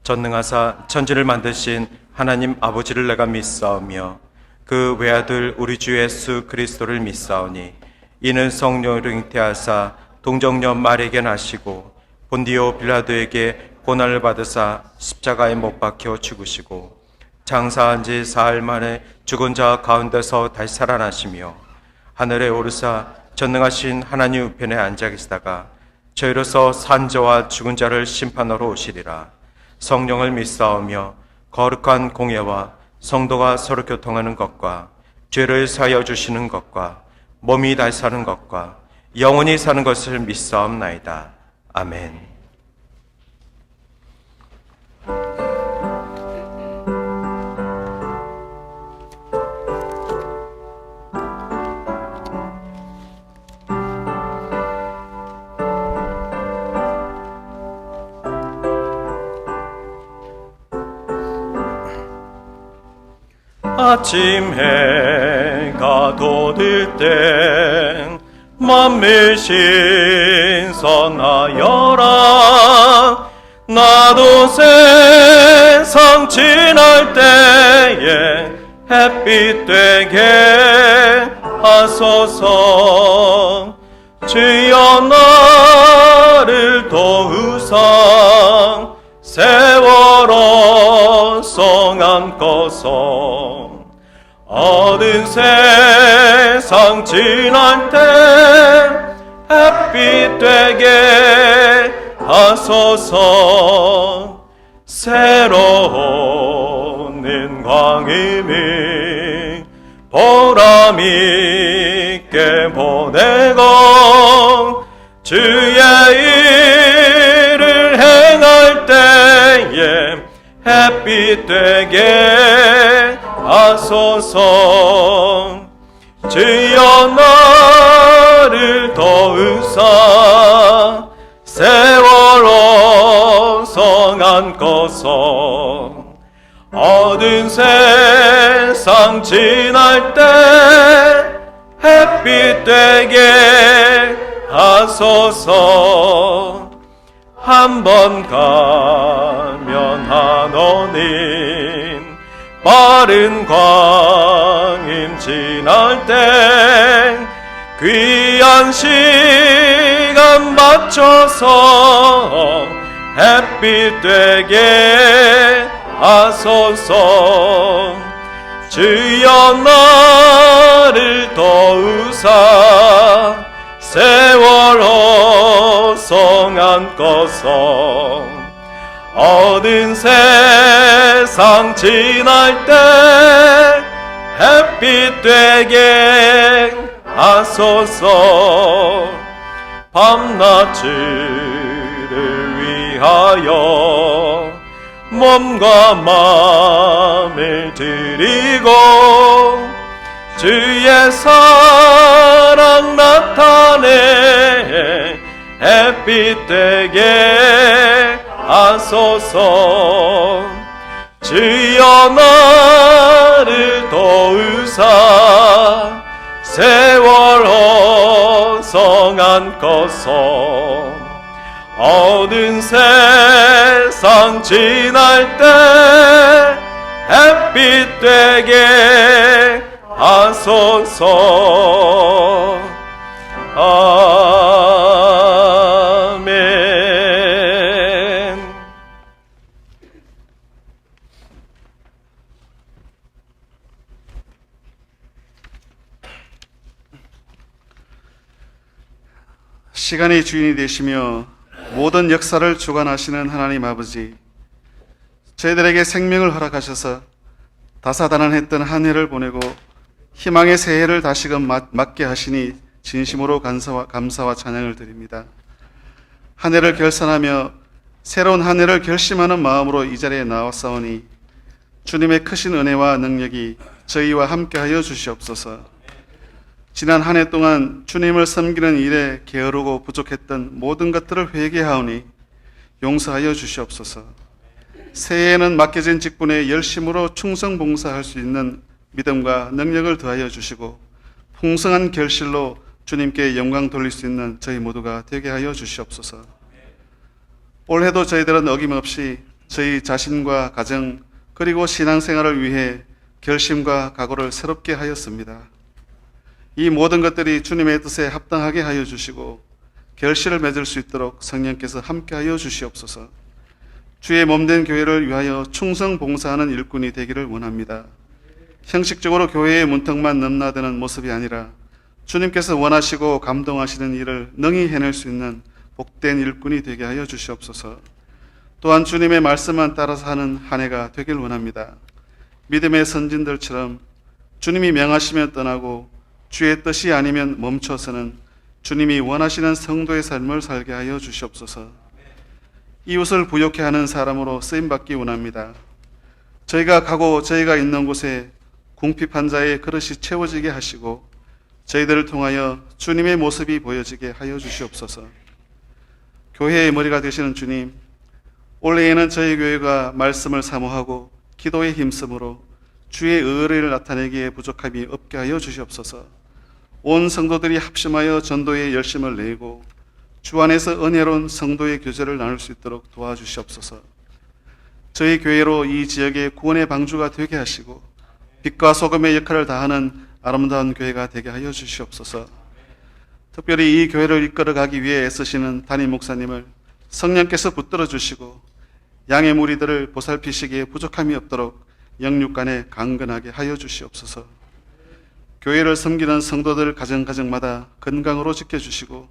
전능하사 천지를 만드신 하나님 아버지를 내가 믿사오며 그 외아들 우리 주 예수 그리스도를 믿사오니 이는 성령으로 잉태하사 동정녀 마리아에게 나시고 본디오 빌라도에게 고난을 받으사 십자가에 못 박혀 죽으시고 장사한 지 사흘 만에 죽은 자 가운데서 다시 살아나시며 하늘에 오르사 전능하신 하나님 우편에 앉아 계시다가 저희로서 산자와 죽은 자를 심판하러 오시리라. 성령을 믿사오며 거룩한 공예와 성도가 서로 교통하는 것과 죄를 사하여 주시는 것과 몸이 다시 사는 것과 영원히 사는 것을 믿사옵나이다. 아멘. 아침 해가 돋을 때 만물 신선하여라. 나도 세상 지날 때에 햇빛 되게 하소서. 주여 나를 도우사 세월호 성안고서 어두운 세상 지날 때 햇빛 되게 하소서. 새로운 광임이 보람 있게 보내고 주의 일을 행할 때에 햇빛 되게 하소서. 주여 나를 도우사 세월호 성안고서 어두운 세상 지날 때 햇빛 되게 하소서. 한 번 가면 하노님 빠른 광임 지날 때 귀한 시간 맞춰서 햇빛 되게 하소서. 주여 나를 도우사 세월호 성안고서 어두운 세상 지날 때 햇빛 되게 하소서. 밤낮을 위하여 몸과 마음을 드리고 주의 사랑 나타내 햇빛 되게 하소서. 주여 나를 도우사 세월호 성안고서 어두운 세상 지날 때 햇빛 되게 하소서. 아멘. 시간의 주인이 되시며 모든 역사를 주관하시는 하나님 아버지, 저희들에게 생명을 허락하셔서 다사다난했던 한 해를 보내고 희망의 새해를 다시금 맞게 하시니 진심으로 감사와 찬양을 드립니다. 한 해를 결산하며 새로운 한 해를 결심하는 마음으로 이 자리에 나왔사오니 주님의 크신 은혜와 능력이 저희와 함께하여 주시옵소서. 지난 한 해 동안 주님을 섬기는 일에 게으르고 부족했던 모든 것들을 회개하오니 용서하여 주시옵소서. 새해에는 맡겨진 직분에 열심으로 충성 봉사할 수 있는 믿음과 능력을 더하여 주시고 풍성한 결실로 주님께 영광 돌릴 수 있는 저희 모두가 되게 하여 주시옵소서. 올해도 저희들은 어김없이 저희 자신과 가정 그리고 신앙생활을 위해 결심과 각오를 새롭게 하였습니다. 이 모든 것들이 주님의 뜻에 합당하게 하여 주시고 결실을 맺을 수 있도록 성령께서 함께하여 주시옵소서. 주의 몸된 교회를 위하여 충성 봉사하는 일꾼이 되기를 원합니다. 형식적으로 교회의 문턱만 넘나드는 모습이 아니라 주님께서 원하시고 감동하시는 일을 능히 해낼 수 있는 복된 일꾼이 되게 하여 주시옵소서. 또한 주님의 말씀만 따라서 하는 한 해가 되길 원합니다. 믿음의 선진들처럼 주님이 명하시면 떠나고 주의 뜻이 아니면 멈춰서는 주님이 원하시는 성도의 삶을 살게 하여 주시옵소서. 이웃을 부욕해 하는 사람으로 쓰임받기 원합니다. 저희가 가고 저희가 있는 곳에 궁핍한 자의 그릇이 채워지게 하시고 저희들을 통하여 주님의 모습이 보여지게 하여 주시옵소서. 교회의 머리가 되시는 주님, 올해에는 저희 교회가 말씀을 사모하고 기도에 힘쓰므로 주의 의를 나타내기에 부족함이 없게 하여 주시옵소서. 온 성도들이 합심하여 전도에 열심을 내고 주 안에서 은혜로운 성도의 교제를 나눌 수 있도록 도와주시옵소서. 저희 교회로 이 지역의 구원의 방주가 되게 하시고 빛과 소금의 역할을 다하는 아름다운 교회가 되게 하여 주시옵소서. 특별히 이 교회를 이끌어가기 위해 애쓰시는 담임 목사님을 성령께서 붙들어 주시고 양의 무리들을 보살피시기에 부족함이 없도록 영육간에 강건하게 하여 주시옵소서. 교회를 섬기는 성도들 가정마다 건강으로 지켜주시고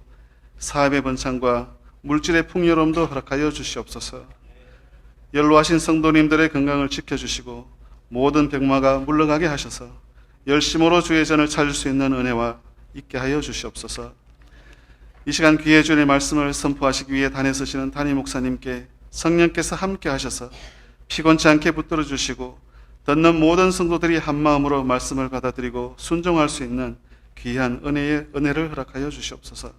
사업의 번창과 물질의 풍요로움도 허락하여 주시옵소서. 연로하신 성도님들의 건강을 지켜주시고 모든 병마가 물러가게 하셔서 열심으로 주의 전을 찾을 수 있는 은혜와 있게 하여 주시옵소서. 이 시간 귀해 주의 말씀을 선포하시기 위해 단에 서시는 담임 목사님께 성령께서 함께 하셔서 피곤치 않게 붙들어 주시고 듣는 모든 성도들이 한마음으로 말씀을 받아들이고 순종할 수 있는 귀한 은혜를 허락하여 주시옵소서.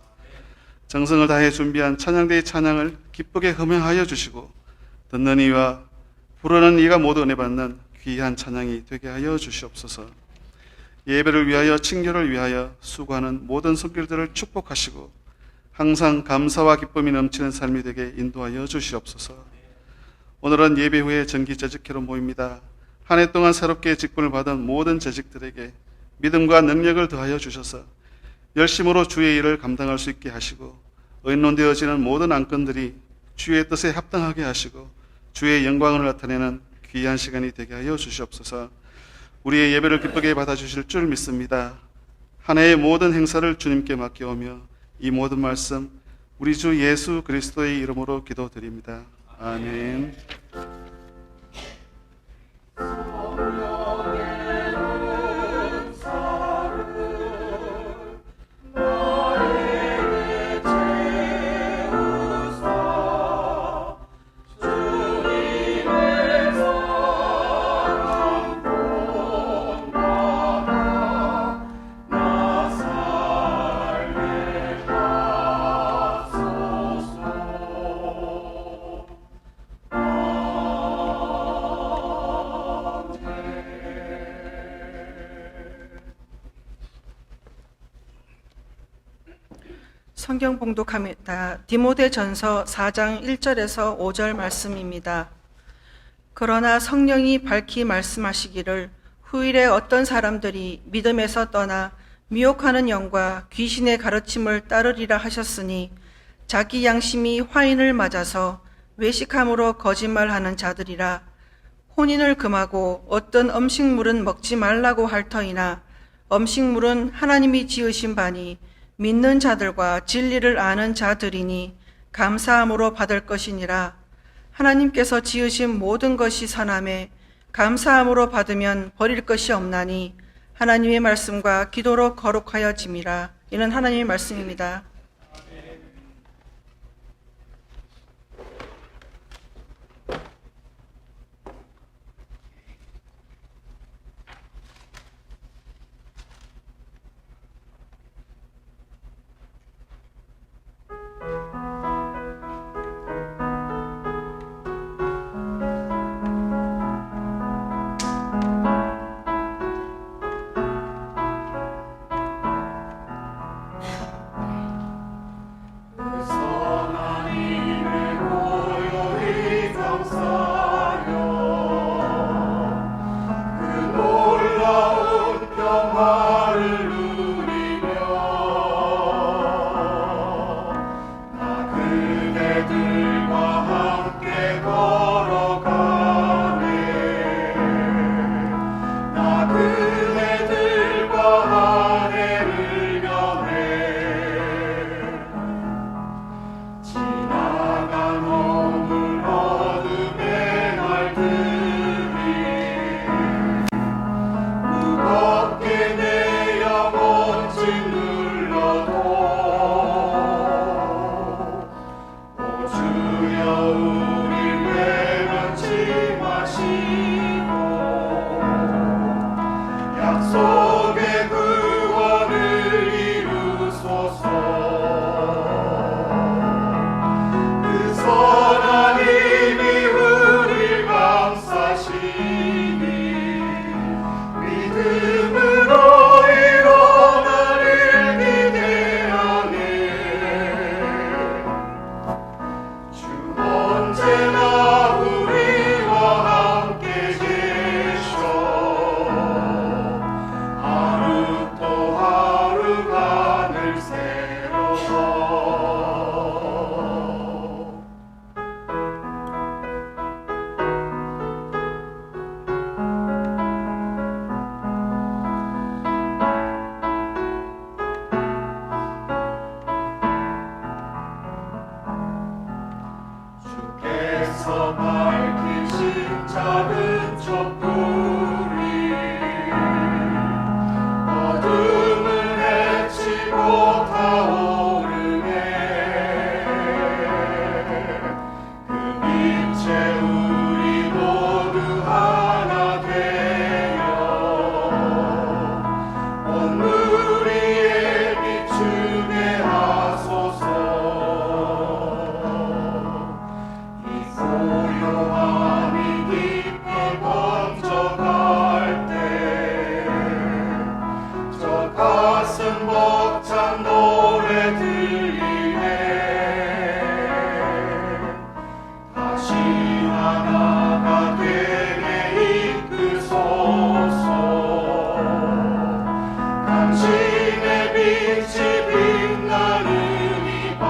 정성을 다해 준비한 찬양대의 찬양을 기쁘게 흥명하여 주시고 듣는 이와 부르는 이가 모두 은혜 받는 귀한 찬양이 되게 하여 주시옵소서. 예배를 위하여 친교를 위하여 수고하는 모든 손길들을 축복하시고 항상 감사와 기쁨이 넘치는 삶이 되게 인도하여 주시옵소서. 오늘은 예배 후에 정기 재직회로 모입니다. 한 해 동안 새롭게 직분을 받은 모든 재직들에게 믿음과 능력을 더하여 주셔서 열심으로 주의 일을 감당할 수 있게 하시고 의논되어지는 모든 안건들이 주의 뜻에 합당하게 하시고 주의 영광을 나타내는 귀한 시간이 되게 하여 주시옵소서. 우리의 예배를 기쁘게 받아주실 줄 믿습니다. 한 해의 모든 행사를 주님께 맡겨오며 이 모든 말씀 우리 주 예수 그리스도의 이름으로 기도드립니다. 아멘. 성경 봉독합니다. 디모데전서 4장 1절에서 5절 말씀입니다. 그러나 성령이 밝히 말씀하시기를 후일에 어떤 사람들이 믿음에서 떠나 미혹하는 영과 귀신의 가르침을 따르리라 하셨으니 자기 양심이 화인을 맞아서 외식함으로 거짓말하는 자들이라. 혼인을 금하고 어떤 음식물은 먹지 말라고 할 터이나 음식물은 하나님이 지으신 바니 믿는 자들과 진리를 아는 자들이니 감사함으로 받을 것이니라. 하나님께서 지으신 모든 것이 선함에 감사함으로 받으면 버릴 것이 없나니 하나님의 말씀과 기도로 거룩하여짐이라. 이는 하나님의 말씀입니다. 묘함이 깊이 번져갈 때 저 가슴 벅찬 노래 들리네. 다시 하나가 되게 이끄소서. 당신의 빛이 빛나는 이 밤,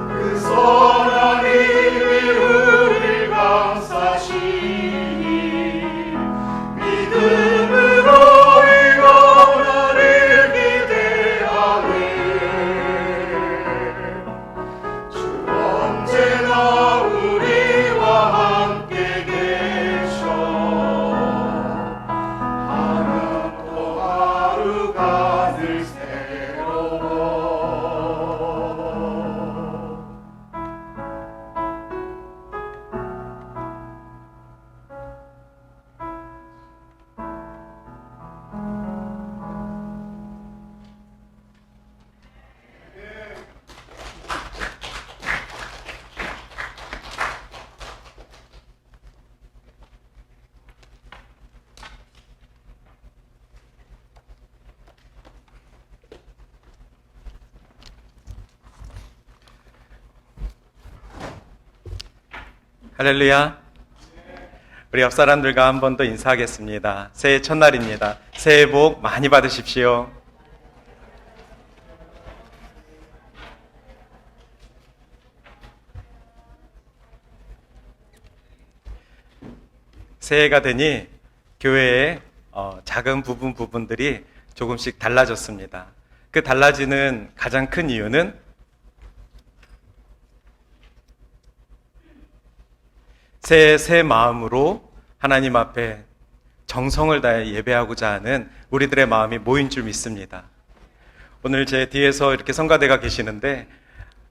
그 선한 힘이 우릴 감싸시니 믿음으로 이거나를 기대하네. 주 언제나 우리와 함께 계셔. 하루도 하루가 늘 새로워. 할렐루야. 우리 옆 사람들과 한 번 더 인사하겠습니다. 새해 첫날입니다. 새해 복 많이 받으십시오. 새해가 되니 교회의 작은 부분들이 조금씩 달라졌습니다. 그 달라지는 가장 큰 이유는 새 마음으로 하나님 앞에 정성을 다해 예배하고자 하는 우리들의 마음이 모인 줄 믿습니다. 오늘 제 뒤에서 이렇게 성가대가 계시는데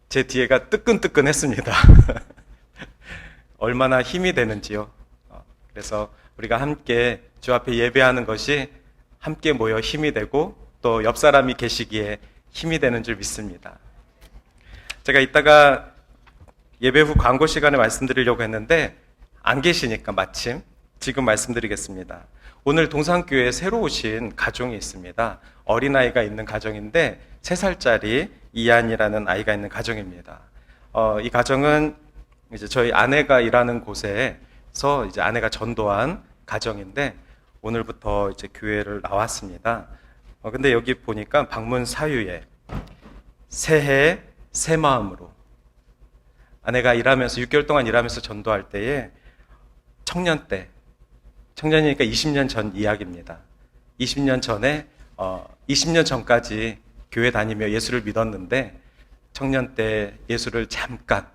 제 뒤에가 뜨끈뜨끈했습니다. 얼마나 힘이 되는지요. 그래서 우리가 함께 주 앞에 예배하는 것이 함께 모여 힘이 되고 또 옆 사람이 계시기에 힘이 되는 줄 믿습니다. 제가 이따가 예배 후 광고 시간에 말씀드리려고 했는데 안 계시니까 마침 지금 말씀드리겠습니다. 오늘 동산교회에 새로 오신 가정이 있습니다. 어린아이가 있는 가정인데 3살짜리 이안이라는 아이가 있는 가정입니다. 이 가정은 이제 저희 아내가 일하는 곳에서 이제 아내가 전도한 가정인데 오늘부터 이제 교회를 나왔습니다. 근데 여기 보니까 방문 사유에 새해 새 마음으로 아내가 일하면서 6개월 동안 일하면서 전도할 때에 청년 때, 청년이니까 20년 전 이야기입니다. 20년 전에 20년 전까지 교회 다니며 예수를 믿었는데 청년 때 예수를 잠깐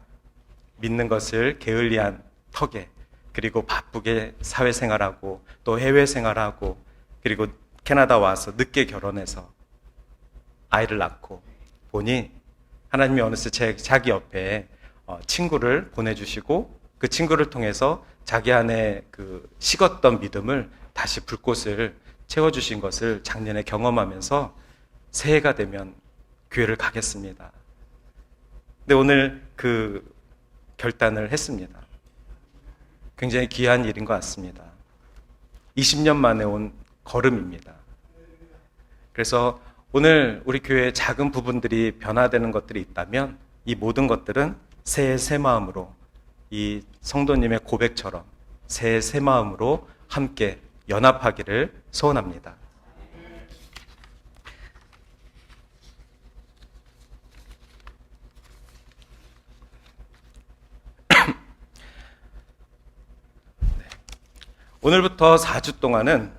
믿는 것을 게을리한 턱에 그리고 바쁘게 사회생활하고 또 해외생활하고 그리고 캐나다 와서 늦게 결혼해서 아이를 낳고 보니 하나님이 어느새 자기 옆에 친구를 보내주시고 그 친구를 통해서 자기 안에 그 식었던 믿음을 다시 불꽃을 채워주신 것을 작년에 경험하면서 새해가 되면 교회를 가겠습니다. 근데 오늘 그 결단을 했습니다. 굉장히 귀한 일인 것 같습니다. 20년 만에 온 걸음입니다. 그래서 오늘 우리 교회의 작은 부분들이 변화되는 것들이 있다면 이 모든 것들은 새해 새 마음으로 이 성도님의 고백처럼 새해 새 마음으로 함께 연합하기를 소원합니다. 오늘부터 4주 동안은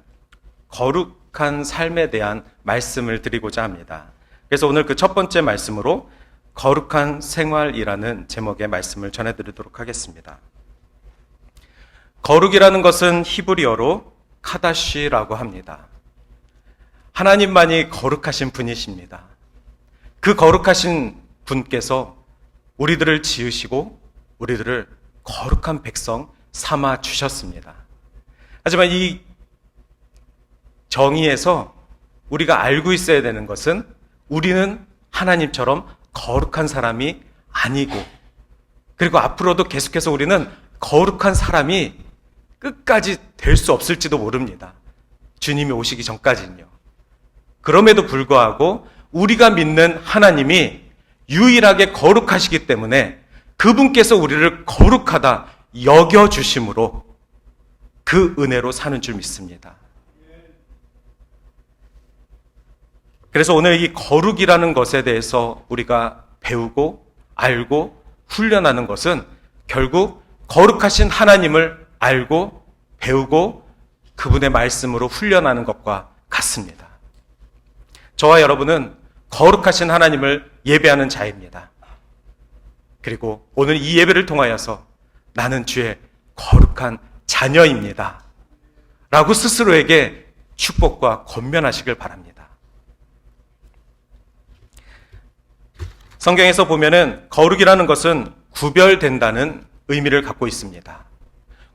거룩한 삶에 대한 말씀을 드리고자 합니다. 그래서 오늘 그 첫 번째 말씀으로 거룩한 생활이라는 제목의 말씀을 전해드리도록 하겠습니다. 거룩이라는 것은 히브리어로 카다시라고 합니다. 하나님만이 거룩하신 분이십니다. 그 거룩하신 분께서 우리들을 지으시고 우리들을 거룩한 백성 삼아 주셨습니다. 하지만 이 정의에서 우리가 알고 있어야 되는 것은 우리는 하나님처럼 거룩한 사람이 아니고 그리고 앞으로도 계속해서 우리는 거룩한 사람이 끝까지 될 수 없을지도 모릅니다. 주님이 오시기 전까지는요. 그럼에도 불구하고 우리가 믿는 하나님이 유일하게 거룩하시기 때문에 그분께서 우리를 거룩하다 여겨주심으로 그 은혜로 사는 줄 믿습니다. 그래서 오늘 이 거룩이라는 것에 대해서 우리가 배우고 알고 훈련하는 것은 결국 거룩하신 하나님을 알고 배우고 그분의 말씀으로 훈련하는 것과 같습니다. 저와 여러분은 거룩하신 하나님을 예배하는 자입니다. 그리고 오늘 이 예배를 통하여서 나는 주의 거룩한 자녀입니다. 라고 스스로에게 축복과 권면하시길 바랍니다. 성경에서 보면은 거룩이라는 것은 구별된다는 의미를 갖고 있습니다.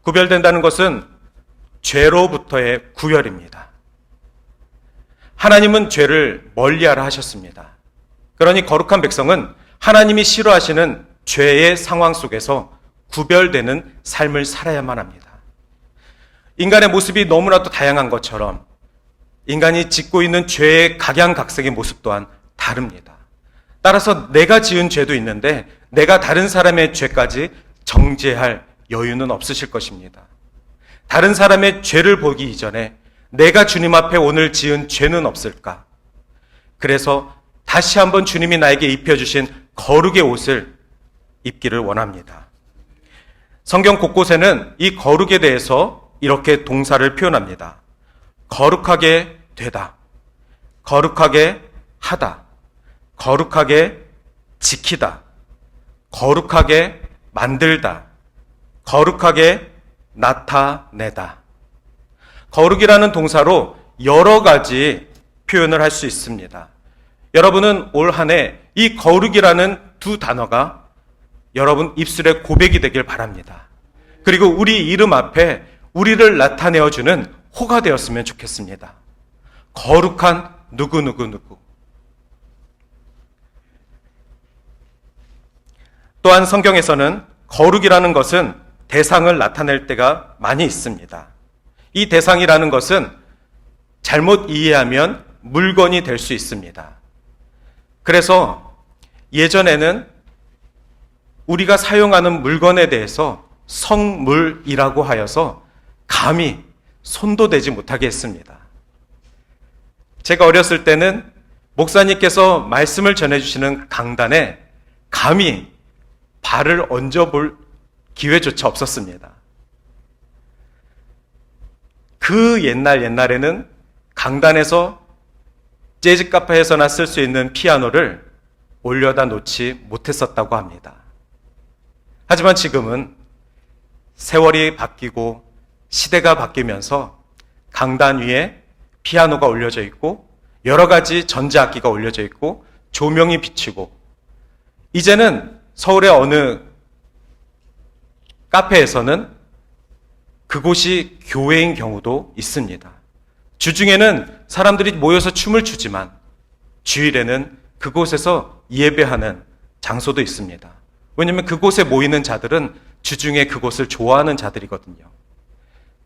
구별된다는 것은 죄로부터의 구별입니다. 하나님은 죄를 멀리하라 하셨습니다. 그러니 거룩한 백성은 하나님이 싫어하시는 죄의 상황 속에서 구별되는 삶을 살아야만 합니다. 인간의 모습이 너무나도 다양한 것처럼 인간이 짓고 있는 죄의 각양각색의 모습 또한 다릅니다. 따라서 내가 지은 죄도 있는데 내가 다른 사람의 죄까지 정죄할 여유는 없으실 것입니다. 다른 사람의 죄를 보기 이전에 내가 주님 앞에 오늘 지은 죄는 없을까? 그래서 다시 한번 주님이 나에게 입혀주신 거룩의 옷을 입기를 원합니다. 성경 곳곳에는 이 거룩에 대해서 이렇게 동사를 표현합니다. 거룩하게 되다, 거룩하게 하다, 거룩하게 지키다, 거룩하게 만들다, 거룩하게 나타내다. 거룩이라는 동사로 여러 가지 표현을 할 수 있습니다. 여러분은 올 한 해 이 거룩이라는 두 단어가 여러분 입술의 고백이 되길 바랍니다. 그리고 우리 이름 앞에 우리를 나타내어주는 호가 되었으면 좋겠습니다. 거룩한 누구누구누구. 또한 성경에서는 거룩이라는 것은 대상을 나타낼 때가 많이 있습니다. 이 대상이라는 것은 잘못 이해하면 물건이 될 수 있습니다. 그래서 예전에는 우리가 사용하는 물건에 대해서 성물이라고 하여서 감히 손도 대지 못하게 했습니다. 제가 어렸을 때는 목사님께서 말씀을 전해주시는 강단에 감히 발을 얹어볼 기회조차 없었습니다. 그 옛날에는 강단에서 재즈 카페에서나 쓸 수 있는 피아노를 올려다 놓지 못했었다고 합니다. 하지만 지금은 세월이 바뀌고 시대가 바뀌면서 강단 위에 피아노가 올려져 있고 여러 가지 전자악기가 올려져 있고 조명이 비치고 이제는 서울의 어느 카페에서는 그곳이 교회인 경우도 있습니다. 주중에는 사람들이 모여서 춤을 추지만 주일에는 그곳에서 예배하는 장소도 있습니다. 왜냐하면 그곳에 모이는 자들은 주중에 그곳을 좋아하는 자들이거든요.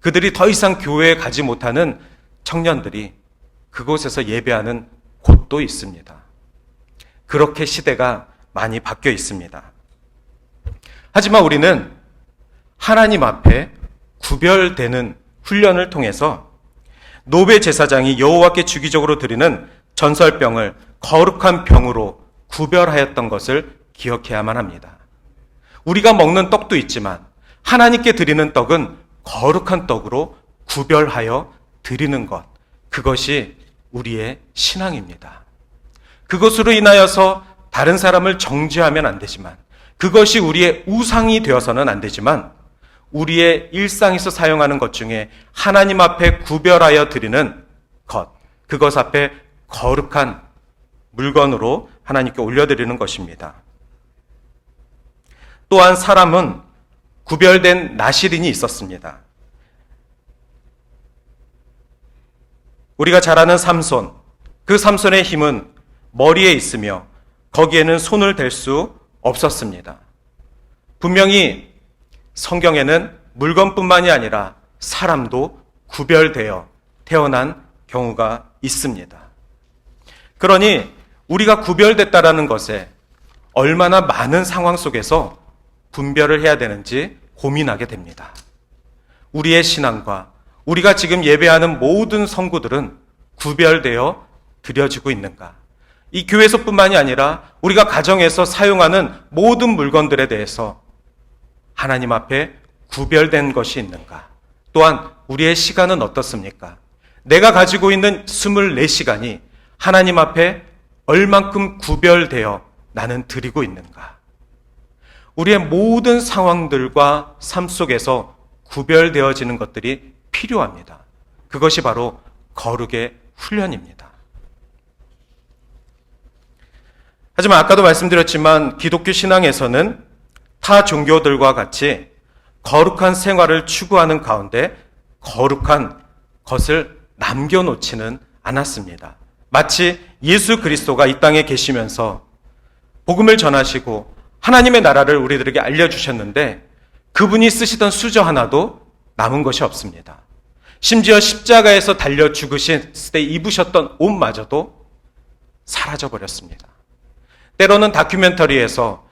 그들이 더 이상 교회에 가지 못하는 청년들이 그곳에서 예배하는 곳도 있습니다. 그렇게 시대가 많이 바뀌어 있습니다. 하지만 우리는 하나님 앞에 구별되는 훈련을 통해서 노베 제사장이 여호와께 주기적으로 드리는 전설병을 거룩한 병으로 구별하였던 것을 기억해야만 합니다. 우리가 먹는 떡도 있지만 하나님께 드리는 떡은 거룩한 떡으로 구별하여 드리는 것, 그것이 우리의 신앙입니다. 그것으로 인하여서 다른 사람을 정죄하면 안 되지만, 그것이 우리의 우상이 되어서는 안 되지만, 우리의 일상에서 사용하는 것 중에 하나님 앞에 구별하여 드리는 것, 그것 앞에 거룩한 물건으로 하나님께 올려드리는 것입니다. 또한 사람은 구별된 나실인이 있었습니다. 우리가 잘 아는 삼손, 그 삼손의 힘은 머리에 있으며 거기에는 손을 댈 수 없었습니다. 분명히 성경에는 물건뿐만이 아니라 사람도 구별되어 태어난 경우가 있습니다. 그러니 우리가 구별됐다라는 것에 얼마나 많은 상황 속에서 분별을 해야 되는지 고민하게 됩니다. 우리의 신앙과 우리가 지금 예배하는 모든 성구들은 구별되어 드려지고 있는가? 이 교회에서뿐만이 아니라 우리가 가정에서 사용하는 모든 물건들에 대해서 하나님 앞에 구별된 것이 있는가? 또한 우리의 시간은 어떻습니까? 내가 가지고 있는 24시간이 하나님 앞에 얼만큼 구별되어 나는 드리고 있는가? 우리의 모든 상황들과 삶 속에서 구별되어지는 것들이 필요합니다. 그것이 바로 거룩의 훈련입니다. 하지만 아까도 말씀드렸지만 기독교 신앙에서는 타 종교들과 같이 거룩한 생활을 추구하는 가운데 거룩한 것을 남겨놓지는 않았습니다. 마치 예수 그리스도가 이 땅에 계시면서 복음을 전하시고 하나님의 나라를 우리들에게 알려주셨는데 그분이 쓰시던 수저 하나도 남은 것이 없습니다. 심지어 십자가에서 달려 죽으실 때 입으셨던 옷마저도 사라져버렸습니다. 때로는 다큐멘터리에서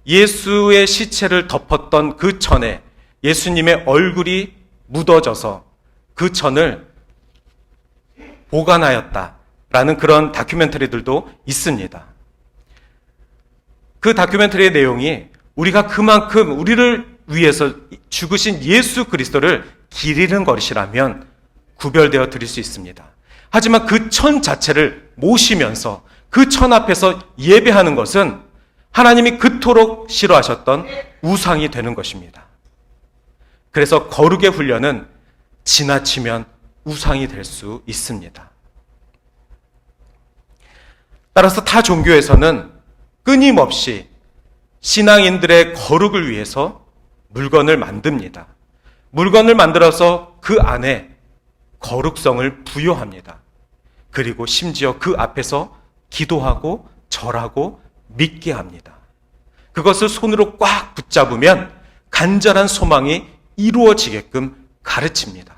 예수의 시체를 덮었던 그 천에 예수님의 얼굴이 묻어져서 그 천을 보관하였다라는 그런 다큐멘터리들도 있습니다. 그 다큐멘터리의 내용이 우리가 그만큼 우리를 위해서 죽으신 예수 그리스도를 기리는 것이라면 구별되어 드릴 수 있습니다. 하지만 그 천 자체를 모시면서 그 천 앞에서 예배하는 것은 하나님이 그토록 싫어하셨던 우상이 되는 것입니다. 그래서 거룩의 훈련은 지나치면 우상이 될 수 있습니다. 따라서 타 종교에서는 끊임없이 신앙인들의 거룩을 위해서 물건을 만듭니다. 물건을 만들어서 그 안에 거룩성을 부여합니다. 그리고 심지어 그 앞에서 기도하고 절하고 믿게 합니다. 그것을 손으로 꽉 붙잡으면 간절한 소망이 이루어지게끔 가르칩니다.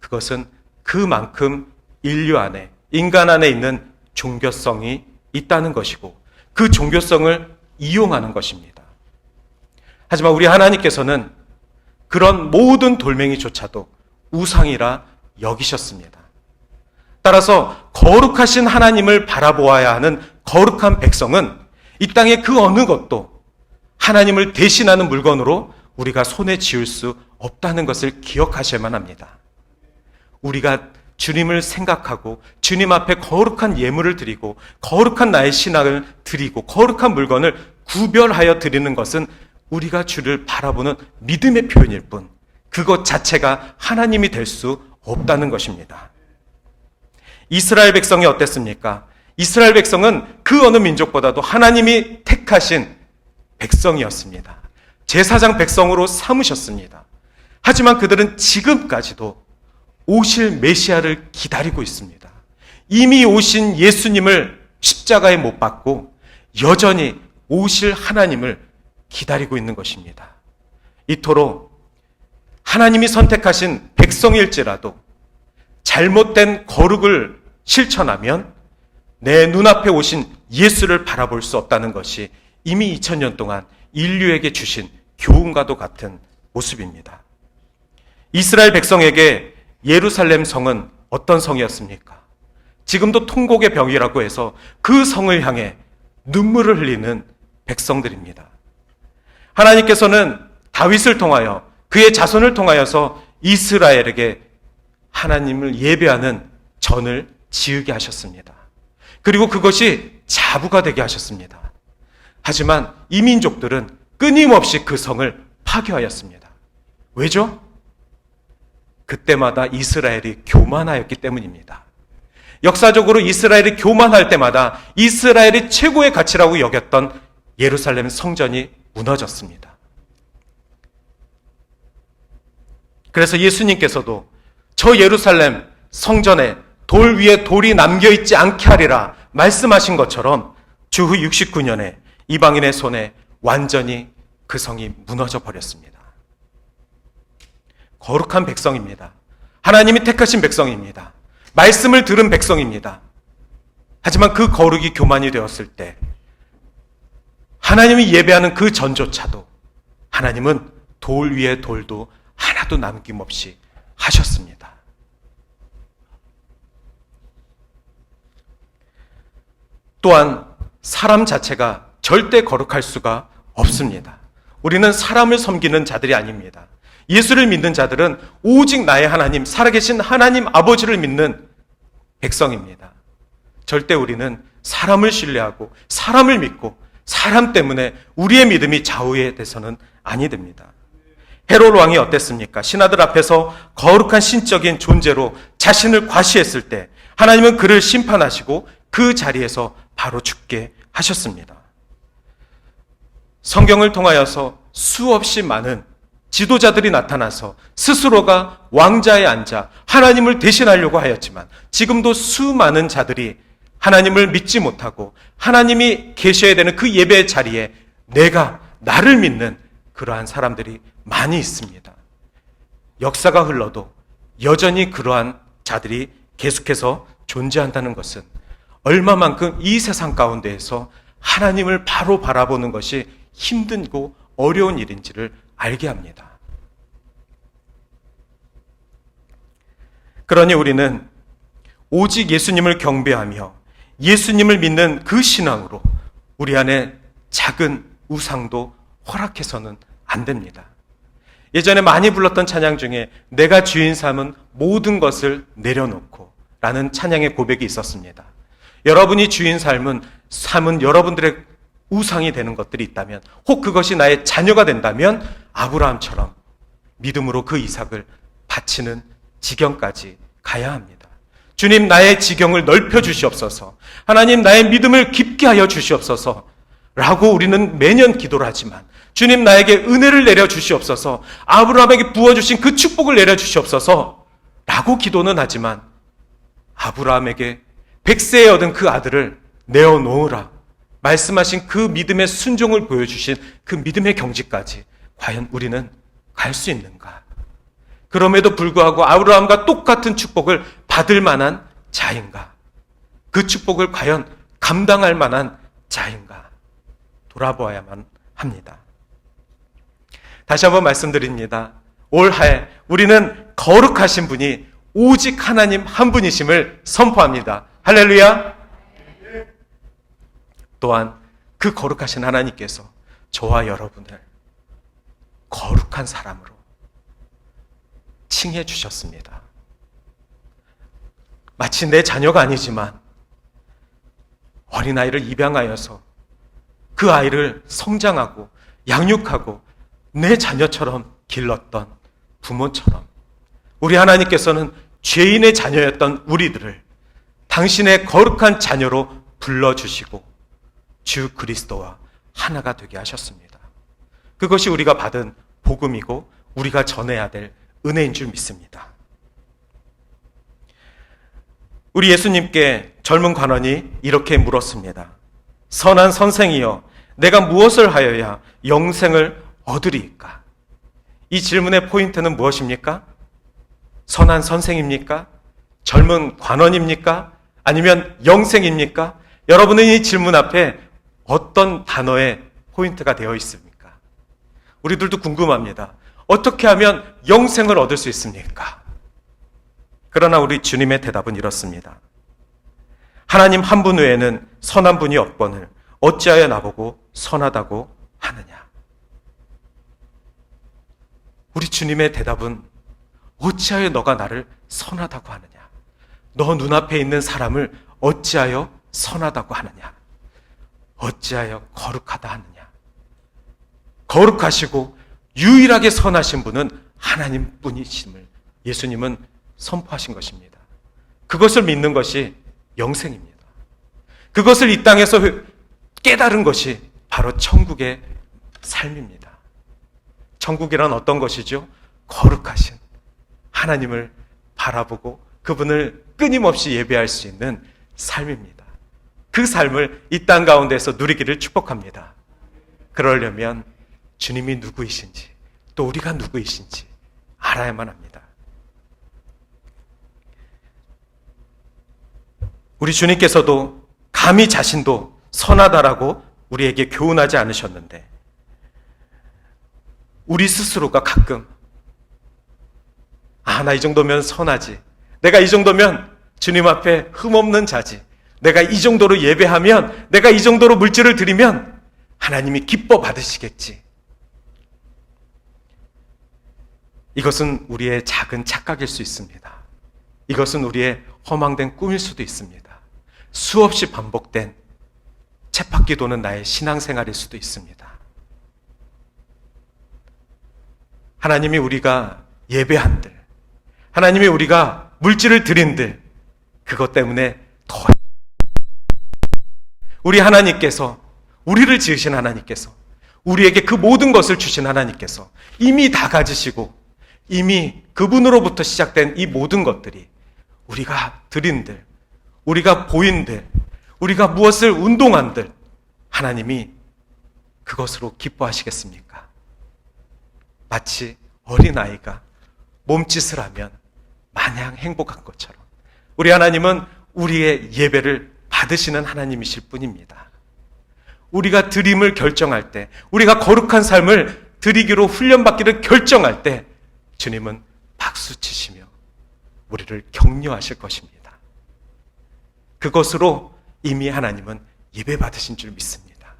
그것은 그만큼 인류 안에, 인간 안에 있는 종교성이 있다는 것이고 그 종교성을 이용하는 것입니다. 하지만 우리 하나님께서는 그런 모든 돌멩이조차도 우상이라 여기셨습니다. 따라서 거룩하신 하나님을 바라보아야 하는 거룩한 백성은 이 땅의 그 어느 것도 하나님을 대신하는 물건으로 우리가 손에 쥐을 수 없다는 것을 기억하셔야만 합니다. 우리가 주님을 생각하고 주님 앞에 거룩한 예물을 드리고 거룩한 나의 신앙을 드리고 거룩한 물건을 구별하여 드리는 것은 우리가 주를 바라보는 믿음의 표현일 뿐 그것 자체가 하나님이 될 수 없다는 것입니다. 이스라엘 백성이 어땠습니까? 이스라엘 백성은 그 어느 민족보다도 하나님이 택하신 백성이었습니다. 제사장 백성으로 삼으셨습니다. 하지만 그들은 지금까지도 오실 메시아를 기다리고 있습니다. 이미 오신 예수님을 십자가에 못 박고 여전히 오실 하나님을 기다리고 있는 것입니다. 이토록 하나님이 선택하신 백성일지라도 잘못된 거룩을 실천하면 내 눈앞에 오신 예수를 바라볼 수 없다는 것이 이미 2000년 동안 인류에게 주신 교훈과도 같은 모습입니다. 이스라엘 백성에게 예루살렘 성은 어떤 성이었습니까? 지금도 통곡의 병이라고 해서 그 성을 향해 눈물을 흘리는 백성들입니다. 하나님께서는 다윗을 통하여 그의 자손을 통하여서 이스라엘에게 하나님을 예배하는 전을 지으게 하셨습니다. 그리고 그것이 자부가 되게 하셨습니다. 하지만 이 민족들은 끊임없이 그 성을 파괴하였습니다. 왜죠? 그때마다 이스라엘이 교만하였기 때문입니다. 역사적으로 이스라엘이 교만할 때마다 이스라엘이 최고의 가치라고 여겼던 예루살렘 성전이 무너졌습니다. 그래서 예수님께서도 저 예루살렘 성전에 돌 위에 돌이 남겨있지 않게 하리라 말씀하신 것처럼 주후 69년에 이방인의 손에 완전히 그 성이 무너져 버렸습니다. 거룩한 백성입니다. 하나님이 택하신 백성입니다. 말씀을 들은 백성입니다. 하지만 그 거룩이 교만이 되었을 때 하나님이 예배하는 그 전조차도 하나님은 돌 위에 돌도 하나도 남김없이 하셨습니다. 또한 사람 자체가 절대 거룩할 수가 없습니다. 우리는 사람을 섬기는 자들이 아닙니다. 예수를 믿는 자들은 오직 나의 하나님, 살아계신 하나님 아버지를 믿는 백성입니다. 절대 우리는 사람을 신뢰하고 사람을 믿고 사람 때문에 우리의 믿음이 좌우돼서는 아니 됩니다. 헤롯 왕이 어땠습니까? 신하들 앞에서 거룩한 신적인 존재로 자신을 과시했을 때 하나님은 그를 심판하시고 그 자리에서 바로 죽게 하셨습니다. 성경을 통하여서 수없이 많은 지도자들이 나타나서 스스로가 왕자에 앉아 하나님을 대신하려고 하였지만 지금도 수많은 자들이 하나님을 믿지 못하고 하나님이 계셔야 되는 그 예배의 자리에 나를 믿는 그러한 사람들이 많이 있습니다. 역사가 흘러도 여전히 그러한 자들이 계속해서 존재한다는 것은 얼마만큼 이 세상 가운데에서 하나님을 바로 바라보는 것이 힘들고 어려운 일인지를 알게 합니다. 그러니 우리는 오직 예수님을 경배하며 예수님을 믿는 그 신앙으로 우리 안에 작은 우상도 허락해서는 안 됩니다. 예전에 많이 불렀던 찬양 중에 내가 주인 삼은 모든 것을 내려놓고 라는 찬양의 고백이 있었습니다. 여러분이 주인 삼은 여러분들의 우상이 되는 것들이 있다면 혹 그것이 나의 자녀가 된다면 아브라함처럼 믿음으로 그 이삭을 바치는 지경까지 가야 합니다. 주님 나의 지경을 넓혀 주시옵소서. 하나님 나의 믿음을 깊게 하여 주시옵소서 라고 우리는 매년 기도를 하지만 주님 나에게 은혜를 내려 주시옵소서, 아브라함에게 부어주신 그 축복을 내려 주시옵소서 라고 기도는 하지만 아브라함에게 100세에 얻은 그 아들을 내어놓으라 말씀하신 그 믿음의 순종을 보여주신 그 믿음의 경지까지 과연 우리는 갈 수 있는가? 그럼에도 불구하고 아브라함과 똑같은 축복을 받을 만한 자인가? 그 축복을 과연 감당할 만한 자인가? 돌아보아야만 합니다. 다시 한번 말씀드립니다. 올해 우리는 거룩하신 분이 오직 하나님 한 분이심을 선포합니다. 할렐루야! 또한 그 거룩하신 하나님께서 저와 여러분을 거룩한 사람으로 칭해 주셨습니다. 마치 내 자녀가 아니지만 어린아이를 입양하여서 그 아이를 성장하고 양육하고 내 자녀처럼 길렀던 부모처럼 우리 하나님께서는 죄인의 자녀였던 우리들을 당신의 거룩한 자녀로 불러주시고 주 그리스도와 하나가 되게 하셨습니다. 그것이 우리가 받은 복음이고 우리가 전해야 될 은혜인 줄 믿습니다. 우리 예수님께 젊은 관원이 이렇게 물었습니다. 선한 선생이여, 내가 무엇을 하여야 영생을 얻으리이까? 이 질문의 포인트는 무엇입니까? 선한 선생입니까? 젊은 관원입니까? 아니면 영생입니까? 여러분은 이 질문 앞에 어떤 단어의 포인트가 되어 있습니까? 우리들도 궁금합니다. 어떻게 하면 영생을 얻을 수 있습니까? 그러나 우리 주님의 대답은 이렇습니다. 하나님 한 분 외에는 선한 분이 없거늘 어찌하여 나보고 선하다고 하느냐? 우리 주님의 대답은 어찌하여 너가 나를 선하다고 하느냐? 너 눈앞에 있는 사람을 어찌하여 선하다고 하느냐? 어찌하여 거룩하다 하느냐? 거룩하시고 유일하게 선하신 분은 하나님뿐이심을 예수님은 선포하신 것입니다. 그것을 믿는 것이 영생입니다. 그것을 이 땅에서 깨달은 것이 바로 천국의 삶입니다. 천국이란 어떤 것이죠? 거룩하신 하나님을 바라보고 그분을 끊임없이 예배할 수 있는 삶입니다. 그 삶을 이 땅 가운데서 누리기를 축복합니다. 그러려면 주님이 누구이신지, 또 우리가 누구이신지 알아야만 합니다. 우리 주님께서도 감히 자신도 선하다라고 우리에게 교훈하지 않으셨는데, 우리 스스로가 가끔 나 이 정도면 선하지, 내가 이 정도면 주님 앞에 흠없는 자지, 내가 이 정도로 예배하면, 내가 이 정도로 물질을 드리면 하나님이 기뻐 받으시겠지. 이것은 우리의 작은 착각일 수 있습니다. 이것은 우리의 허망된 꿈일 수도 있습니다. 수없이 반복된 쳇바퀴 도는 나의 신앙생활일 수도 있습니다. 하나님이 우리가 예배한들, 하나님이 우리가 물질을 드린들, 그것 때문에 더 우리 하나님께서, 우리를 지으신 하나님께서, 우리에게 그 모든 것을 주신 하나님께서 이미 다 가지시고, 이미 그분으로부터 시작된 이 모든 것들이 우리가 드린들, 우리가 보인들, 우리가 무엇을 운동한들 하나님이 그것으로 기뻐하시겠습니까? 마치 어린아이가 몸짓을 하면 마냥 행복한 것처럼 우리 하나님은 우리의 예배를 받으시는 하나님이실 뿐입니다. 우리가 드림을 결정할 때, 우리가 거룩한 삶을 드리기로 훈련받기를 결정할 때 주님은 박수치시며 우리를 격려하실 것입니다. 그것으로 이미 하나님은 예배 받으신 줄 믿습니다.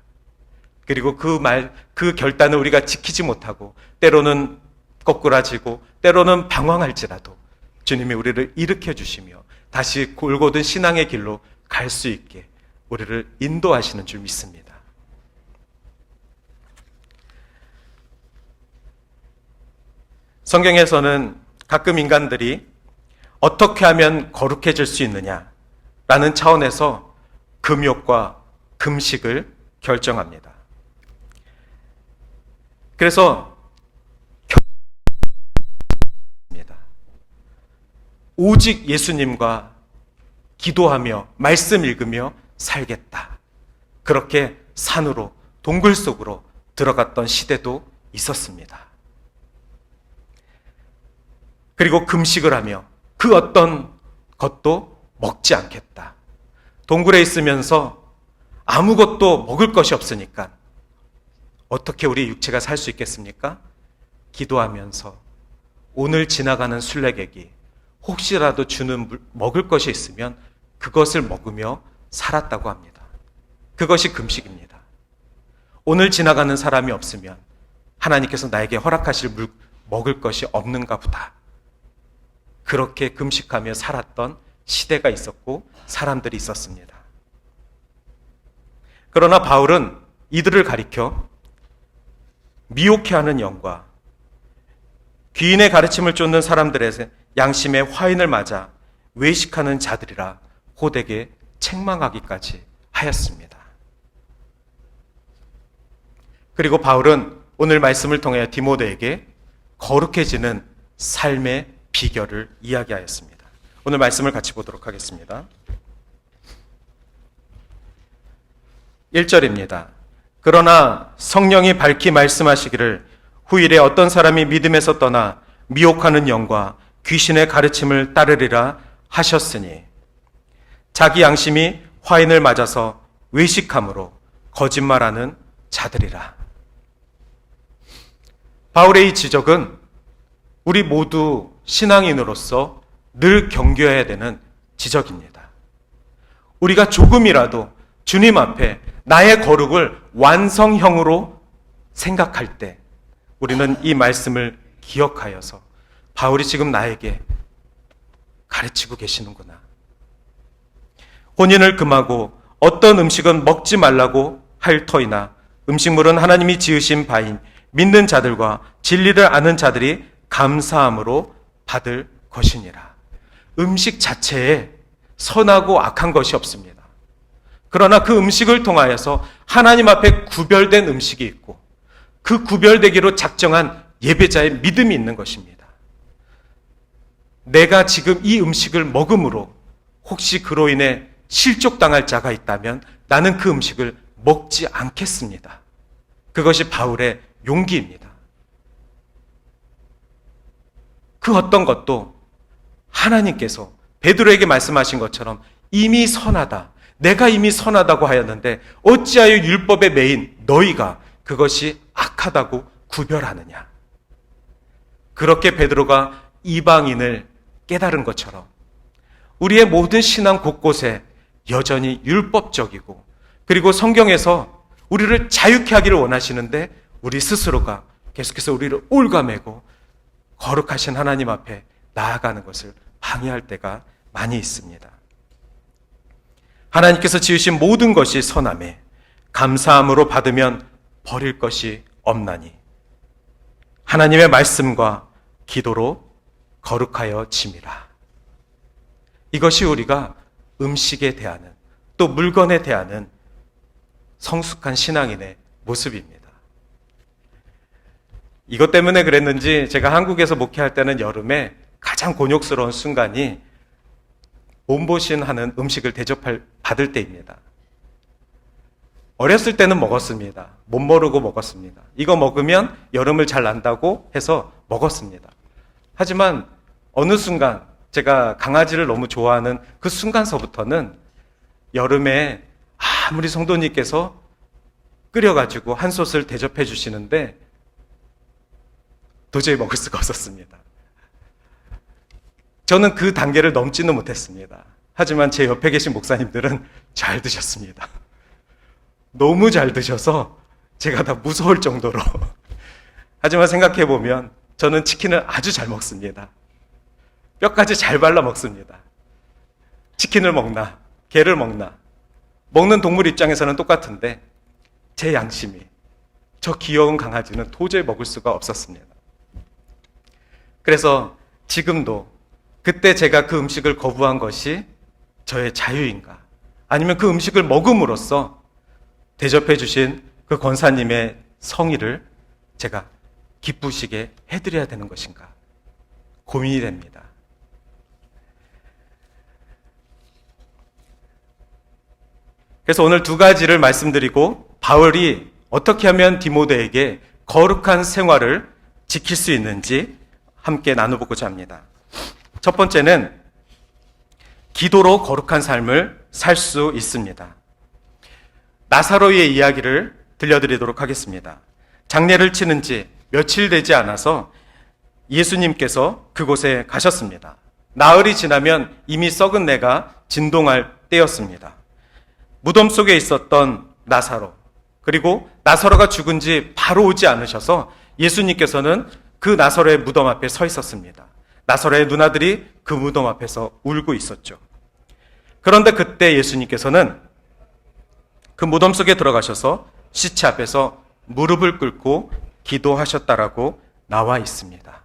그리고 그 결단을 우리가 지키지 못하고 때로는 거꾸라지고 때로는 방황할지라도 주님이 우리를 일으켜 주시며 다시 골고든 신앙의 길로 갈 수 있게 우리를 인도하시는 줄 믿습니다. 성경에서는 가끔 인간들이 어떻게 하면 거룩해질 수 있느냐라는 차원에서 금욕과 금식을 결정합니다. 그래서 오직 예수님과 기도하며 말씀 읽으며 살겠다. 그렇게 산으로, 동굴 속으로 들어갔던 시대도 있었습니다. 그리고 금식을 하며 그 어떤 것도 먹지 않겠다. 동굴에 있으면서 아무것도 먹을 것이 없으니까 어떻게 우리 육체가 살 수 있겠습니까? 기도하면서 오늘 지나가는 순례객이 혹시라도 주는 먹을 것이 있으면 그것을 먹으며 살았다고 합니다. 그것이 금식입니다. 오늘 지나가는 사람이 없으면 하나님께서 나에게 허락하실 먹을 것이 없는가 보다. 그렇게 금식하며 살았던 시대가 있었고 사람들이 있었습니다. 그러나 바울은 이들을 가리켜 미혹해하는 영과 귀인의 가르침을 쫓는 사람들의 양심의 화인을 맞아 외식하는 자들이라 호되게 책망하기까지 하였습니다. 그리고 바울은 오늘 말씀을 통해 디모데에게 거룩해지는 삶의 비결을 이야기하였습니다. 오늘 말씀을 같이 보도록 하겠습니다. 1절입니다. 그러나 성령이 밝히 말씀하시기를 후일에 어떤 사람이 믿음에서 떠나 미혹하는 영과 귀신의 가르침을 따르리라 하셨으니 자기 양심이 화인을 맞아서 외식함으로 거짓말하는 자들이라. 바울의 이 지적은 우리 모두 신앙인으로서 늘 경계해야 되는 지적입니다. 우리가 조금이라도 주님 앞에 나의 거룩을 완성형으로 생각할 때 우리는 이 말씀을 기억하여서 바울이 지금 나에게 가르치고 계시는구나. 혼인을 금하고 어떤 음식은 먹지 말라고 할 터이나 음식물은 하나님이 지으신 바인 믿는 자들과 진리를 아는 자들이 감사함으로 받을 것이니라. 음식 자체에 선하고 악한 것이 없습니다. 그러나 그 음식을 통하여서 하나님 앞에 구별된 음식이 있고 그 구별되기로 작정한 예배자의 믿음이 있는 것입니다. 내가 지금 이 음식을 먹음으로 혹시 그로 인해 실족당할 자가 있다면 나는 그 음식을 먹지 않겠습니다. 그것이 바울의 용기입니다. 그 어떤 것도 하나님께서 베드로에게 말씀하신 것처럼 이미 선하다, 내가 이미 선하다고 하였는데 어찌하여 율법에 매인 너희가 그것이 악하다고 구별하느냐. 그렇게 베드로가 이방인을 깨달은 것처럼 우리의 모든 신앙 곳곳에 여전히 율법적이고, 그리고 성경에서 우리를 자유케 하기를 원하시는데 우리 스스로가 계속해서 우리를 올가매고 거룩하신 하나님 앞에 나아가는 것을 방해할 때가 많이 있습니다. 하나님께서 지으신 모든 것이 선하매 감사함으로 받으면 버릴 것이 없나니 하나님의 말씀과 기도로 거룩하여 짐이라. 이것이 우리가 음식에 대하는, 또 물건에 대하는 성숙한 신앙인의 모습입니다. 이것 때문에 그랬는지 제가 한국에서 목회할 때는 여름에 가장 곤욕스러운 순간이 몸보신 하는 음식을 받을 때입니다. 어렸을 때는 먹었습니다. 못 모르고 먹었습니다. 이거 먹으면 여름을 잘 난다고 해서 먹었습니다. 하지만 어느 순간 제가 강아지를 너무 좋아하는 그 순간서부터는 여름에 아무리 성도님께서 끓여가지고 한 솥을 대접해 주시는데 도저히 먹을 수가 없었습니다. 저는 그 단계를 넘지는 못했습니다. 하지만 제 옆에 계신 목사님들은 잘 드셨습니다. 너무 잘 드셔서 제가 다 무서울 정도로. 하지만 생각해보면 저는 치킨을 아주 잘 먹습니다. 뼈까지 잘 발라 먹습니다. 치킨을 먹나 개를 먹나 먹는 동물 입장에서는 똑같은데 제 양심이, 저 귀여운 강아지는 도저히 먹을 수가 없었습니다. 그래서 지금도 그때 제가 그 음식을 거부한 것이 저의 자유인가, 아니면 그 음식을 먹음으로써 대접해 주신 그 권사님의 성의를 제가 기쁘시게 해드려야 되는 것인가 고민이 됩니다. 그래서 오늘 두 가지를 말씀드리고 바울이 어떻게 하면 디모데에게 거룩한 생활을 지킬 수 있는지 함께 나눠보고자 합니다. 첫 번째는 기도로 거룩한 삶을 살 수 있습니다. 나사로의 이야기를 들려드리도록 하겠습니다. 장례를 치는 지 며칠 되지 않아서 예수님께서 그곳에 가셨습니다. 나흘이 지나면 이미 썩은 내가 진동할 때였습니다. 무덤 속에 있었던 나사로, 그리고 나사로가 죽은 지 바로 오지 않으셔서 예수님께서는 그 나사로의 무덤 앞에 서 있었습니다. 나사로의 누나들이 그 무덤 앞에서 울고 있었죠. 그런데 그때 예수님께서는 그 무덤 속에 들어가셔서 시체 앞에서 무릎을 꿇고 기도하셨다라고 나와 있습니다.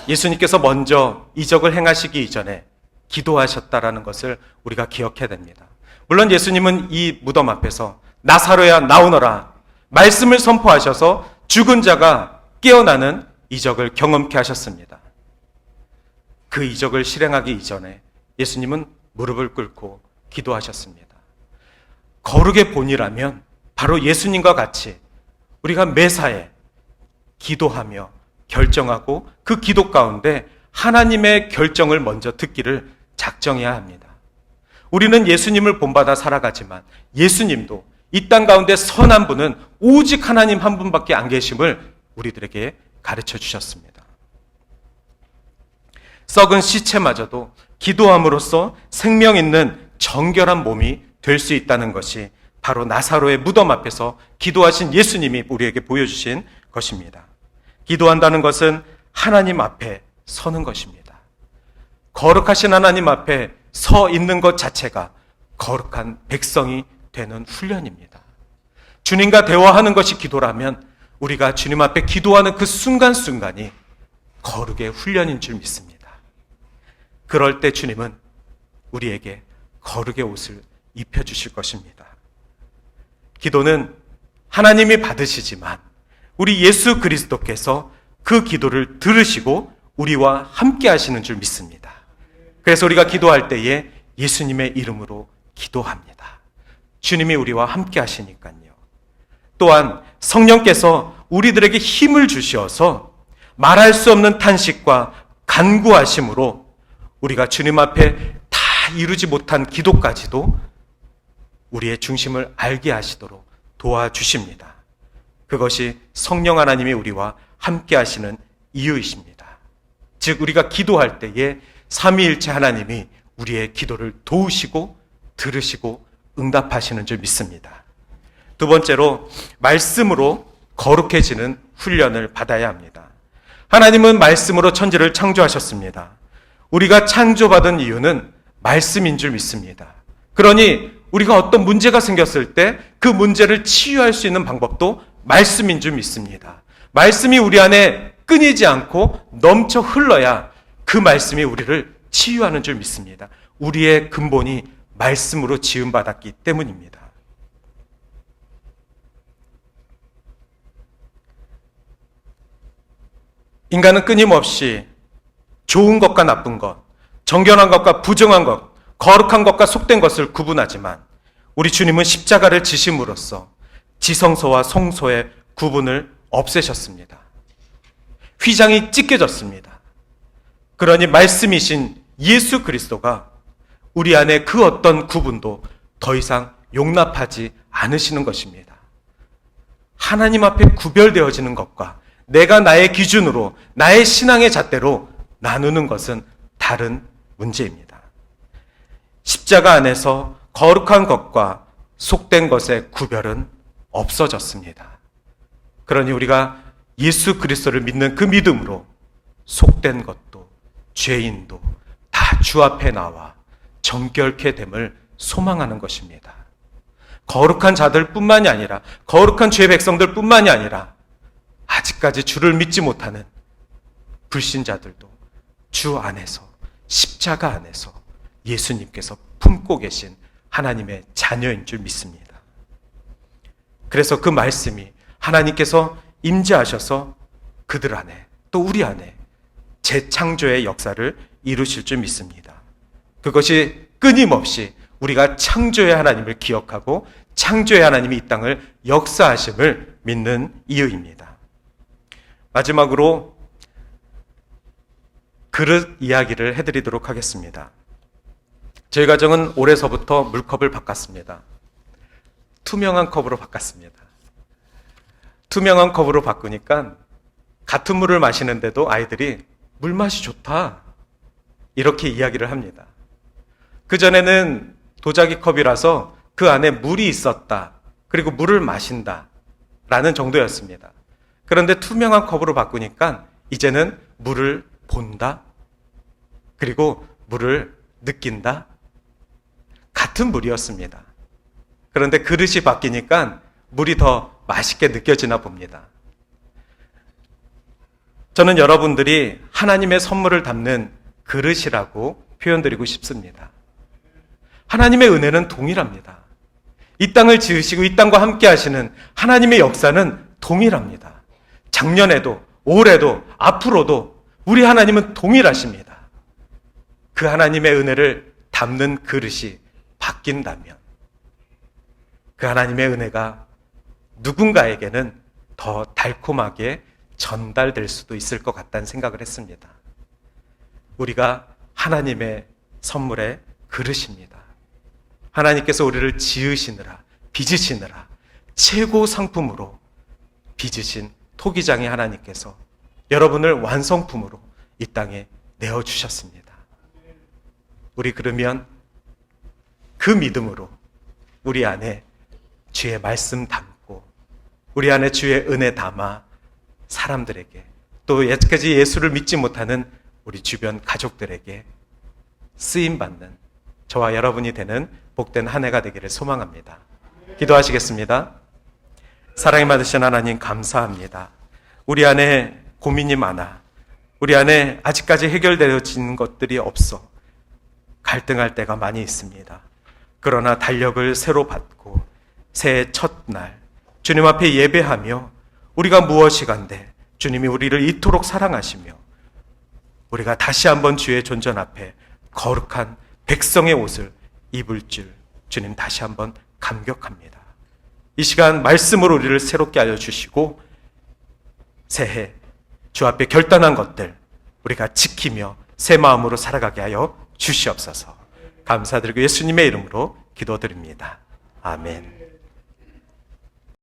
예수님께서 먼저 이적을 행하시기 이전에 기도하셨다라는 것을 우리가 기억해야 됩니다. 물론 예수님은 이 무덤 앞에서 나사로야 나오너라 말씀을 선포하셔서 죽은 자가 깨어나는 이적을 경험케 하셨습니다. 그 이적을 실행하기 이전에 예수님은 무릎을 꿇고 기도하셨습니다. 거룩의 본이라면 바로 예수님과 같이 우리가 매사에 기도하며 결정하고 그 기도 가운데 하나님의 결정을 먼저 듣기를 작정해야 합니다. 우리는 예수님을 본받아 살아가지만 예수님도 이 땅 가운데 선한 분은 오직 하나님 한 분밖에 안 계심을 우리들에게 가르쳐 주셨습니다. 썩은 시체마저도 기도함으로써 생명 있는 정결한 몸이 될 수 있다는 것이 바로 나사로의 무덤 앞에서 기도하신 예수님이 우리에게 보여주신 것입니다. 기도한다는 것은 하나님 앞에 서는 것입니다. 거룩하신 하나님 앞에 서 있는 것 자체가 거룩한 백성이 되는 훈련입니다. 주님과 대화하는 것이 기도라면 우리가 주님 앞에 기도하는 그 순간순간이 거룩의 훈련인 줄 믿습니다. 그럴 때 주님은 우리에게 거룩의 옷을 입혀주실 것입니다. 기도는 하나님이 받으시지만 우리 예수 그리스도께서 그 기도를 들으시고 우리와 함께 하시는 줄 믿습니다. 그래서 우리가 기도할 때에 예수님의 이름으로 기도합니다. 주님이 우리와 함께 하시니까요. 또한 성령께서 우리들에게 힘을 주시어서 말할 수 없는 탄식과 간구하심으로 우리가 주님 앞에 다 이루지 못한 기도까지도 우리의 중심을 알게 하시도록 도와주십니다. 그것이 성령 하나님이 우리와 함께 하시는 이유이십니다. 즉 우리가 기도할 때에 삼위일체 하나님이 우리의 기도를 도우시고 들으시고 응답하시는 줄 믿습니다. 두 번째로 말씀으로 거룩해지는 훈련을 받아야 합니다. 하나님은 말씀으로 천지를 창조하셨습니다. 우리가 창조받은 이유는 말씀인 줄 믿습니다. 그러니 우리가 어떤 문제가 생겼을 때 그 문제를 치유할 수 있는 방법도 말씀인 줄 믿습니다. 말씀이 우리 안에 끊이지 않고 넘쳐 흘러야 그 말씀이 우리를 치유하는 줄 믿습니다. 우리의 근본이 말씀으로 지음받았기 때문입니다. 인간은 끊임없이 좋은 것과 나쁜 것, 정결한 것과 부정한 것, 거룩한 것과 속된 것을 구분하지만 우리 주님은 십자가를 지심으로써 지성소와 성소의 구분을 없애셨습니다. 휘장이 찢겨졌습니다. 그러니 말씀이신 예수 그리스도가 우리 안에 그 어떤 구분도 더 이상 용납하지 않으시는 것입니다. 하나님 앞에 구별되어지는 것과 내가 나의 기준으로 나의 신앙의 잣대로 나누는 것은 다른 문제입니다. 십자가 안에서 거룩한 것과 속된 것의 구별은 없어졌습니다. 그러니 우리가 예수 그리스도를 믿는 그 믿음으로 속된 것도 죄인도 다 주 앞에 나와 정결케 됨을 소망하는 것입니다. 거룩한 자들 뿐만이 아니라 거룩한 죄 백성들 뿐만이 아니라 아직까지 주를 믿지 못하는 불신자들도 주 안에서 십자가 안에서 예수님께서 품고 계신 하나님의 자녀인 줄 믿습니다. 그래서 그 말씀이 하나님께서 임재하셔서 그들 안에 또 우리 안에 재창조의 역사를 이루실 줄 믿습니다. 그것이 끊임없이 우리가 창조의 하나님을 기억하고 창조의 하나님이 이 땅을 역사하심을 믿는 이유입니다. 마지막으로 그릇 이야기를 해드리도록 하겠습니다. 저희 가정은 올해서부터 물컵을 바꿨습니다. 투명한 컵으로 바꿨습니다. 투명한 컵으로 바꾸니까 같은 물을 마시는데도 아이들이 물맛이 좋다 이렇게 이야기를 합니다. 그전에는 도자기 컵이라서 그 안에 물이 있었다 그리고 물을 마신다 라는 정도였습니다. 그런데 투명한 컵으로 바꾸니까 이제는 물을 본다 그리고 물을 느낀다 같은 물이었습니다. 그런데 그릇이 바뀌니까 물이 더 맛있게 느껴지나 봅니다. 저는 여러분들이 하나님의 선물을 담는 그릇이라고 표현드리고 싶습니다. 하나님의 은혜는 동일합니다. 이 땅을 지으시고 이 땅과 함께 하시는 하나님의 역사는 동일합니다. 작년에도 올해도 앞으로도 우리 하나님은 동일하십니다. 그 하나님의 은혜를 담는 그릇이 바뀐다면 그 하나님의 은혜가 누군가에게는 더 달콤하게 전달될 수도 있을 것 같다는 생각을 했습니다. 우리가 하나님의 선물의 그릇입니다. 하나님께서 우리를 지으시느라 빚으시느라 최고 상품으로 빚으신 토기장의 하나님께서 여러분을 완성품으로 이 땅에 내어주셨습니다. 우리 그러면 그 믿음으로 우리 안에 주의 말씀 담고 우리 안에 주의 은혜 담아 사람들에게 또 여태까지 예수를 믿지 못하는 우리 주변 가족들에게 쓰임받는 저와 여러분이 되는 복된 한 해가 되기를 소망합니다. 기도하시겠습니다. 사랑이 많으신 하나님 감사합니다. 우리 안에 고민이 많아 우리 안에 아직까지 해결되어진 것들이 없어 갈등할 때가 많이 있습니다. 그러나 달력을 새로 받고 새해 첫날 주님 앞에 예배하며 우리가 무엇이간데 주님이 우리를 이토록 사랑하시며 우리가 다시 한번 주의 존전 앞에 거룩한 백성의 옷을 입을 줄 주님 다시 한번 감격합니다. 이 시간 말씀으로 우리를 새롭게 알려주시고 새해 주 앞에 결단한 것들 우리가 지키며 새 마음으로 살아가게 하여 주시옵소서. 감사드리고 예수님의 이름으로 기도드립니다. 아멘.